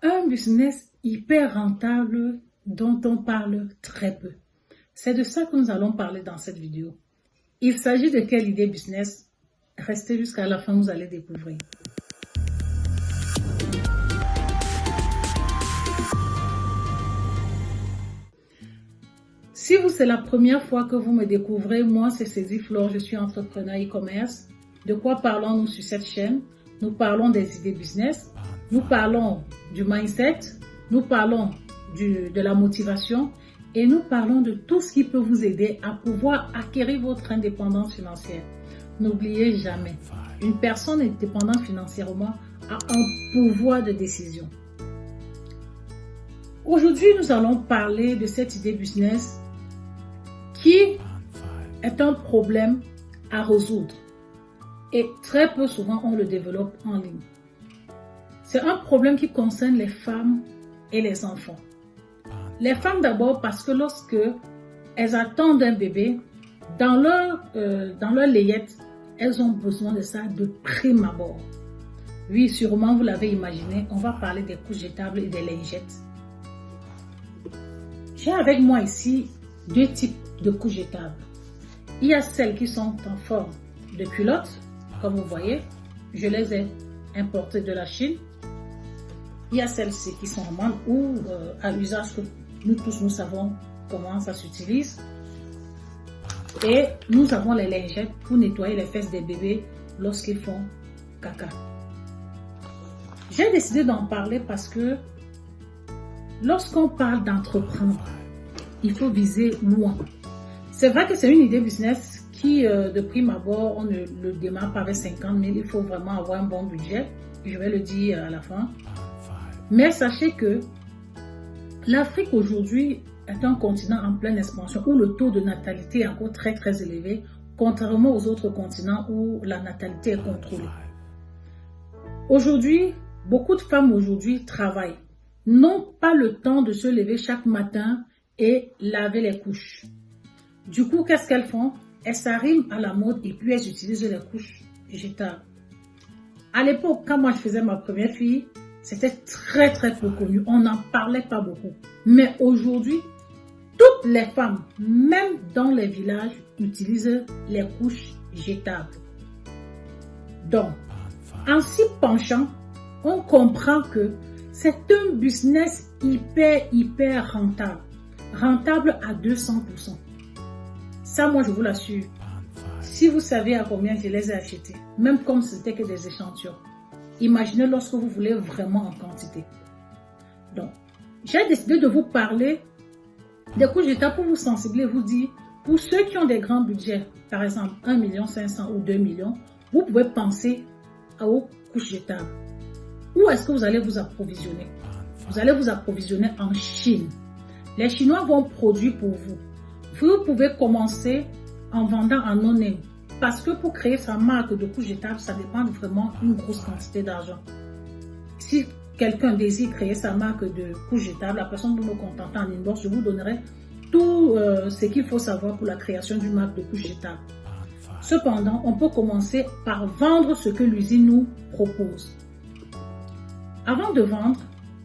Un business hyper rentable dont on parle très peu. C'est de ça que nous allons parler dans cette vidéo. Il s'agit de quelle idée business? Restez jusqu'à la fin, vous allez découvrir. Si c'est la première fois que vous me découvrez, moi c'est Cézie Flore, je suis entrepreneur e-commerce. De quoi parlons-nous sur cette chaîne? Nous parlons des idées business, nous parlons du mindset, nous parlons de la motivation et nous parlons de tout ce qui peut vous aider à pouvoir acquérir votre indépendance financière. N'oubliez jamais, une personne indépendante financièrement a un pouvoir de décision. Aujourd'hui, nous allons parler de cette idée business qui est un problème à résoudre et très peu souvent on le développe en ligne. C'est un problème qui concerne les femmes et les enfants. Les femmes d'abord parce que lorsque elles attendent un bébé, dans leur layette, elles ont besoin de ça de prime abord. Oui, sûrement vous l'avez imaginé, on va parler des couches jetables et des lingettes. J'ai avec moi ici deux types de couches jetables. Il y a celles qui sont en forme de culottes, comme vous voyez, je les ai importées de la Chine. Il y a celles-ci qui sont en manne ou à usage que nous tous nous savons comment ça s'utilise. Et nous avons les lingettes pour nettoyer les fesses des bébés lorsqu'ils font caca. J'ai décidé d'en parler parce que lorsqu'on parle d'entreprendre, il faut viser loin. C'est vrai que c'est une idée business qui, de prime abord, on ne le démarre pas avec 50 000. Il faut vraiment avoir un bon budget. Je vais le dire à la fin. Mais sachez que l'Afrique aujourd'hui est un continent en pleine expansion où le taux de natalité est encore très très élevé, contrairement aux autres continents où la natalité est contrôlée. Aujourd'hui, beaucoup de femmes aujourd'hui travaillent, n'ont pas le temps de se lever chaque matin et laver les couches. Du coup, qu'est-ce qu'elles font? Elles s'arriment à la mode et puis elles utilisent les couches jetables. À l'époque, quand moi je faisais ma première fille, c'était très très peu connu. On n'en parlait pas beaucoup. Mais aujourd'hui, toutes les femmes, même dans les villages, utilisent les couches jetables. Donc, en s'y penchant, on comprend que c'est un business hyper rentable. Rentable à 200%. Ça, moi, je vous l'assure. Si vous savez à combien je les ai achetés, même comme c'était que des échantillons, imaginez lorsque vous voulez vraiment en quantité. Donc, j'ai décidé de vous parler des couches jetables pour vous sensibiliser, vous dire, pour ceux qui ont des grands budgets, par exemple 1,5 million ou 2 millions, vous pouvez penser aux couches jetables. Où est-ce que vous allez vous approvisionner? Vous allez vous approvisionner en Chine. Les Chinois vont produire pour vous. Vous pouvez commencer en vendant en no-name. Parce que pour créer sa marque de couches jetables, ça dépend vraiment d'une grosse quantité d'argent. Si quelqu'un désire créer sa marque de couches jetables, la personne peut me contacter en inbox. Je vous donnerai tout ce qu'il faut savoir pour la création d'une marque de couches jetables. Cependant, on peut commencer par vendre ce que l'usine nous propose. Avant de vendre,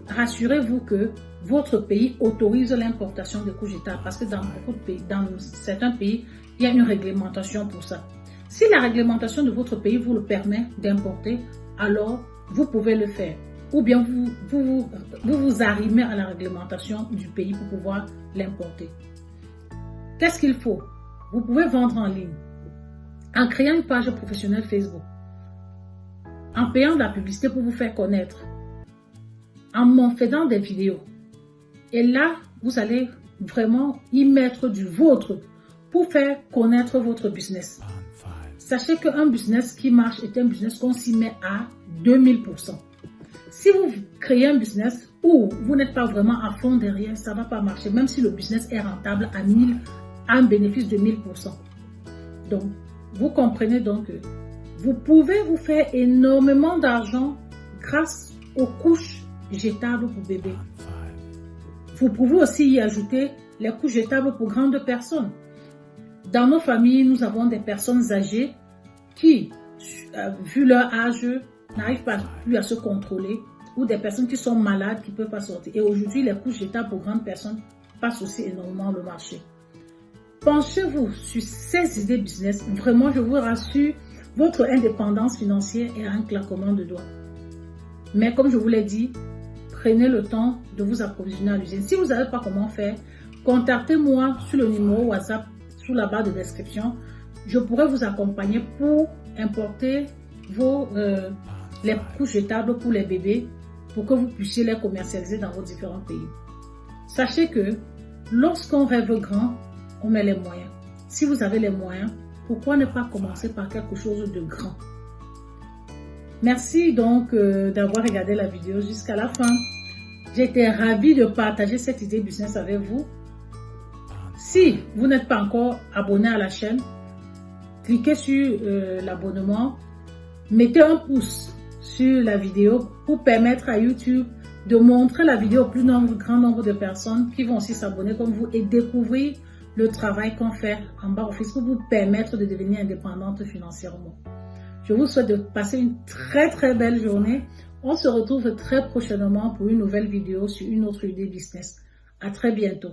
rassurez-vous que votre pays autorise l'importation de couches jetables parce que dans beaucoup de pays, dans certains pays, il y a une réglementation pour ça. Si la réglementation de votre pays vous le permet d'importer, alors vous pouvez le faire. Ou bien vous arrimez à la réglementation du pays pour pouvoir l'importer. Qu'est-ce qu'il faut? Vous pouvez vendre en ligne, en créant une page professionnelle Facebook, en payant de la publicité pour vous faire connaître, en faisant des vidéos. Et là, vous allez vraiment y mettre du vôtre pour faire connaître votre business. Sachez qu'un business qui marche est un business qu'on s'y met à 2000%. Si vous créez un business où vous n'êtes pas vraiment à fond derrière, ça ne va pas marcher, même si le business est rentable à un bénéfice de 1000%. Donc, vous comprenez donc que vous pouvez vous faire énormément d'argent grâce aux couches jetables pour bébé. Vous pouvez aussi y ajouter les couches jetables pour grandes personnes. Dans nos familles, nous avons des personnes âgées qui, vu leur âge, n'arrivent pas plus à se contrôler ou des personnes qui sont malades qui ne peuvent pas sortir. Et aujourd'hui, les couches jetables pour grandes personnes passent aussi énormément le marché. Penchez-vous sur ces idées business. Vraiment, je vous rassure, votre indépendance financière est un claquement de doigts. Mais comme je vous l'ai dit, prenez le temps de vous approvisionner à l'usine. Si vous ne savez pas comment faire, contactez-moi sur le numéro WhatsApp sous la barre de description. Je pourrais vous accompagner pour importer les couches jetables pour les bébés pour que vous puissiez les commercialiser dans vos différents pays. Sachez que lorsqu'on rêve grand, on met les moyens. Si vous avez les moyens, pourquoi ne pas commencer par quelque chose de grand? Merci donc d'avoir regardé la vidéo jusqu'à la fin. J'étais ravie de partager cette idée business avec vous. Si vous n'êtes pas encore abonné à la chaîne, cliquez sur l'abonnement, mettez un pouce sur la vidéo pour permettre à YouTube de montrer la vidéo au plus grand nombre de personnes qui vont aussi s'abonner comme vous et découvrir le travail qu'on fait en bas office pour vous permettre de devenir indépendante financièrement. Je vous souhaite de passer une très belle journée. On se retrouve très prochainement pour une nouvelle vidéo sur une autre idée business. À très bientôt.